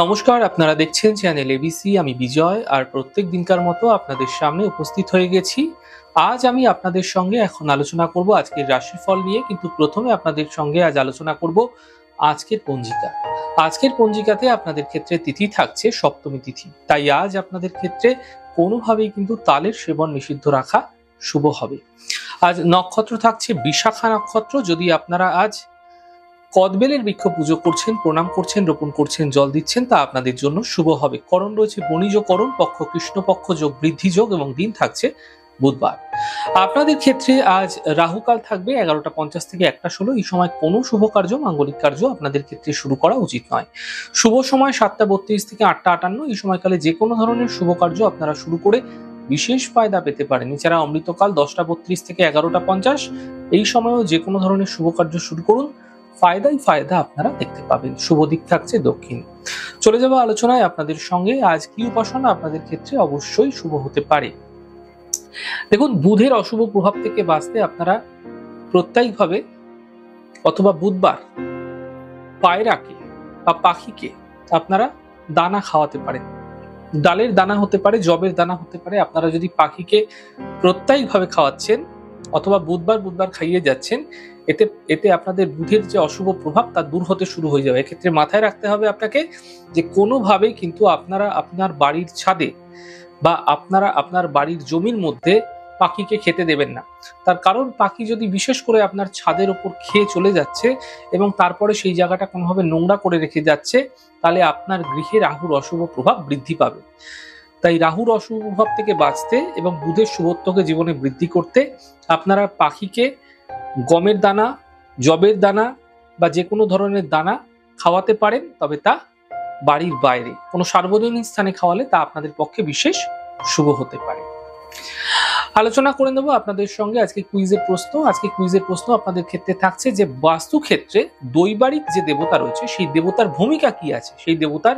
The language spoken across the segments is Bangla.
নমস্কার, আপনারা দেখছেন চ্যানেল এবিসি। আমি বিজয়, আর প্রত্যেক দিনকার মতো আপনাদের সামনে উপস্থিত হয়ে গেছি। আজ আমি আপনাদের সঙ্গে এখন আলোচনা করব আজকের রাশিফল নিয়ে, কিন্তু প্রথমে আপনাদের সঙ্গে আজ আলোচনা করব আজকের পঞ্জিকা। আজকের পঞ্জিকাতে আপনাদের ক্ষেত্রে তিথি থাকছে সপ্তমী তিথি, তাই আজ আপনাদের ক্ষেত্রে কোনোভাবেই কিন্তু তালের সেবন নিষিদ্ধ রাখা শুভ হবে। আজ নক্ষত্র থাকছে বিশাখা নক্ষত্র। যদি আপনারা আজ কদবেলের বৃক্ষ পুজো করছেন, প্রণাম করছেন, রোপণ করছেন, জল দিচ্ছেন, তা আপনাদের জন্য শুভ হবে। করণ রয়েছে বণিজ করণ, পক্ষ কৃষ্ণপক্ষ যোগ, বৃদ্ধি যোগ, এবং দিন থাকছে বুধবার। আপনাদের ক্ষেত্রে আজ রাহুকাল থাকবে 11টা 50 থেকে 1টা 16। এই সময় কোনো শুভ কার্য, মাঙ্গলিক কার্য আপনাদের ক্ষেত্রে শুরু করা উচিত নয়। শুভ সময় 7টা 32 থেকে 8টা 58। এই সময়কালে যে কোনো ধরনের শুভ কার্য আপনারা শুরু করে বিশেষ ফায়দা পেতে পারেন। এছাড়া অমৃতকাল 10টা 32 থেকে 11টা 50। এই সময়েও যে কোনো ধরনের শুভ কার্য শুরু করুন, ফায়দাই ফায়দা আপনারা দেখতে পাবেন। শুভ দিক থাকছে দক্ষিণ। চলে যাবো আলোচনায় আপনাদের সঙ্গে। আজ কি উপাসনা আপনাদের ক্ষেত্রে অবশ্যই শুভ হতে পারে। দেখুন, বুধের অশুভ প্রভাব থেকে বাঁচতে আপনারা প্রত্যেকভাবে অথবা বুধবার পায়রাকে বা পাখিকে আপনারা দানা খাওয়াতে পারেন। ডালের দানা হতে পারে, জবের দানা হতে পারে। আপনারা যদি পাখিকে প্রত্যেকভাবে খাওয়াচ্ছেন অথবা বুধবার খাইয়ে যাচ্ছেন, এতে আপনাদের বুধের যে অশুভ প্রভাব তা দূর হতে শুরু হয়ে যাবে। এক্ষেত্রে মাথায় রাখতে হবে আপনাকে যে কোনোভাবেই কিন্তু আপনারা আপনার বাড়ির ছাদে বা আপনারা আপনার বাড়ির জমির মধ্যে পাখিকে খেতে দেবেন না। তার কারণ, পাখি যদি বিশেষ করে আপনার ছাদের ওপর খেয়ে চলে যাচ্ছে এবং তারপরে সেই জায়গাটা কোনোভাবে নোংরা করে রেখে যাচ্ছে, তাহলে আপনার গৃহে রাহুর অশুভ প্রভাব বৃদ্ধি পাবে। তাই রাহুর অশুভ প্রভাব থেকে বাঁচতে এবং বুধের শুভত্বকে জীবনে বৃদ্ধি করতে আপনারা পাখিকে গমের দানা, জবের দানা বা যে কোনো ধরনের দানা খাওয়াতে পারেন, তবে তা বাড়ির বাইরে কোনো সার্বজনীন স্থানে খাওয়ালে তা আপনাদের পক্ষে বিশেষ শুভ হতে পারে। আলোচনা করে নেব আপনাদের সঙ্গে আজকে কুইজের প্রশ্ন। আজকে কুইজের প্রশ্ন আপনাদের ক্ষেত্রে থাকছে যে বাস্তু ক্ষেত্রে দৈবারিক যে দেবতা রয়েছে, সেই দেবতার ভূমিকা কি আছে, সেই দেবতার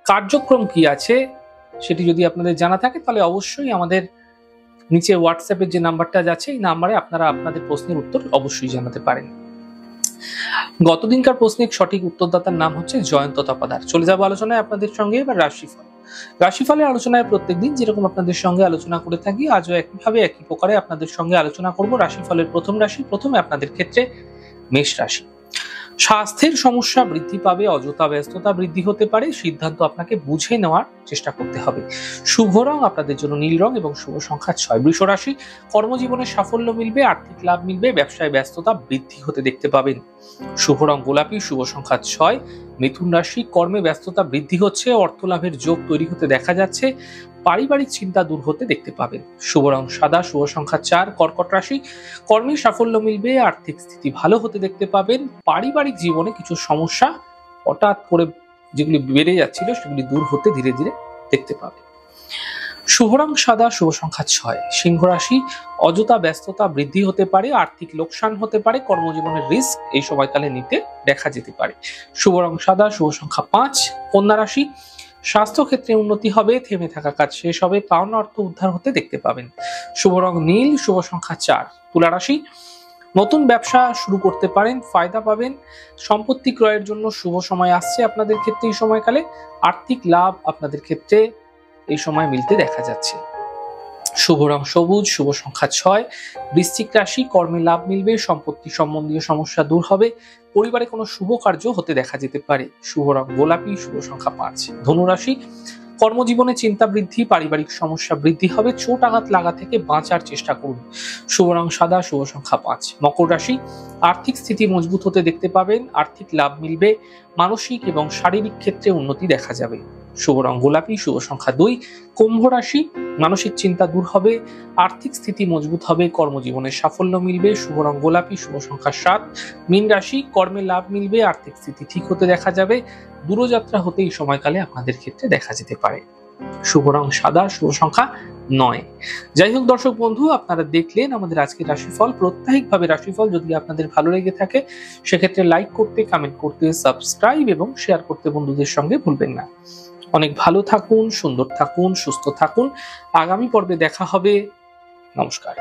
কার্যক্রম কি আছে, সেটি যদি আপনাদের জানা থাকে তাহলে অবশ্যই আমাদের নিচে হোয়াটসঅ্যাপের যে নাম্বারটা যাচ্ছে, এই নাম্বারে আপনারা আপনাদের প্রশ্নের উত্তর অবশ্যই জানাতে পারেন। গতদিনকার প্রশ্নের সঠিক উত্তরদাতার নাম হচ্ছে জয়ন্ত তপাদার। চলে যাবো আলোচনায় আপনাদের সঙ্গে এবার রাশিফল। রাশিফলের আলোচনায় প্রত্যেকদিন যেরকম আপনাদের সঙ্গে আলোচনা করে থাকি, আজও একইভাবে একই প্রকারে আপনাদের সঙ্গে আলোচনা করব রাশিফলের প্রথম রাশি। প্রথমে আপনাদের ক্ষেত্রে মেষ রাশি। স্বাস্থ্যের সমস্যা বৃদ্ধি পাবে, অযথা ব্যস্ততা বৃদ্ধি হতে পারে, সিদ্ধান্ত আপনাকে বুঝে নেওয়ার চেষ্টা করতে হবে। শুভ রং আপনাদের জন্য নীল রং এবং শুভ সংখ্যা 6। বৃষ রাশি। কর্মজীবনে সাফল্য মিলবে, আর্থিক লাভ মিলবে, ব্যবসায় ব্যস্ততা বৃদ্ধি হতে দেখতে পাবেন। শুভ রং গোলাপি, শুভ সংখ্যা 6। মিথুন রাশি। কর্মে ব্যস্ততা বৃদ্ধি হচ্ছে, অর্থ লাভের যোগ তৈরি হতে দেখা যাচ্ছে, পারিবারিক চিন্তা দূর হতে দেখতে পাবেন। শুভ রং সাদা, শুভ সংখ্যা 4। কর্কট রাশি। কর্মে সাফল্য মিলবে, আর্থিক স্থিতি ভালো হতে দেখতে পাবেন, পারিবারিক জীবনে কিছু সমস্যা হঠাৎ করে যেগুলি বেড়ে যাচ্ছিল সেগুলি দূর হতে ধীরে ধীরে দেখতে পাবেন। শুভ রং সাদা, শুভ সংখ্যা 6। সিংহ রাশি। অযথা ব্যস্ততা বৃদ্ধি হতে পারে, আর্থিক লোকসান হতে পারে, কর্মজীবনের রিস্ক এই সময়কালে নিতে দেখা যেতে পারে। শুভ রং সাদা, শুভ সংখ্যা 5। কন্যা রাশি। স্বাস্থ্য ক্ষেত্রে উন্নতি হবে, থেমে থাকা কাজ শেষ হবে, পাওনা অর্থ উদ্ধার হতে দেখতে পাবেন। শুভ রং নীল, শুভ সংখ্যা 4। তুলা রাশি। নতুন ব্যবসা শুরু করতে পারেন, ফায়দা পাবেন, সম্পত্তি ক্রয়ের জন্য শুভ সময় আসছে আপনাদের ক্ষেত্রে। এই সময়কালে আর্থিক লাভ আপনাদের ক্ষেত্রে এই সময় মিলতে দেখা যাচ্ছে। শুভ রং সবুজ, শুভ সংখ্যা 6। বৃশ্চিক রাশি। কর্মে লাভ মিলবে, সম্পত্তি সম্বন্ধীয় সমস্যা দূর হবে, পরিবারে কোনো শুভ কার্য হতে দেখা যেতে পারে। শুভ রং গোলাপি, শুভ সংখ্যা 5। ধনু রাশি। কর্মজীবনে চিন্তা বৃদ্ধি, পারিবারিক সমস্যা বৃদ্ধি হবে, চোট আঘাত লাগা থেকে বাঁচার চেষ্টা করুন। শুভ রং সাদা, শুভ সংখ্যা 5। মকর রাশি। আর্থিক স্থিতি মজবুত হতে দেখতে পাবেন, আর্থিক লাভ মিলবে, মানসিক এবং শারীরিক ক্ষেত্রে উন্নতি দেখা যাবে। শুভ রং গোলাপি, শুভ সংখ্যা 2। কুম্ভ রাশি। মানসিক চিন্তা দূর হবে, আর্থিক স্থিতি মজবুত হবে, কর্মজীবনে সাফল্য মিলবে। শুভ রং গোলাপি, শুভ সংখ্যা 7। মীন রাশি। কর্মে লাভ মিলবে, আর্থিক স্থিতি ঠিক হতে দেখা যাবে, দূরযাত্রা হতে এই সময়কালে আপনাদের ক্ষেত্রে দেখা যেতে পারে। শুভ রং সাদা, শুভ সংখ্যা 9। যাই হোক দর্শক বন্ধু, আপনারা দেখলেন আমাদের আজকের রাশিফল। প্রত্যেকভাবে রাশিফল যদি আপনাদের ভালো লেগে থাকে, সেক্ষেত্রে লাইক করতে, কমেন্ট করতে, সাবস্ক্রাইব এবং শেয়ার করতে বন্ধুদের সঙ্গে ভুলবেন না। অনেক ভালো থাকুন, সুন্দর থাকুন, সুস্থ থাকুন। আগামী পর্বে দেখা হবে। নমস্কার।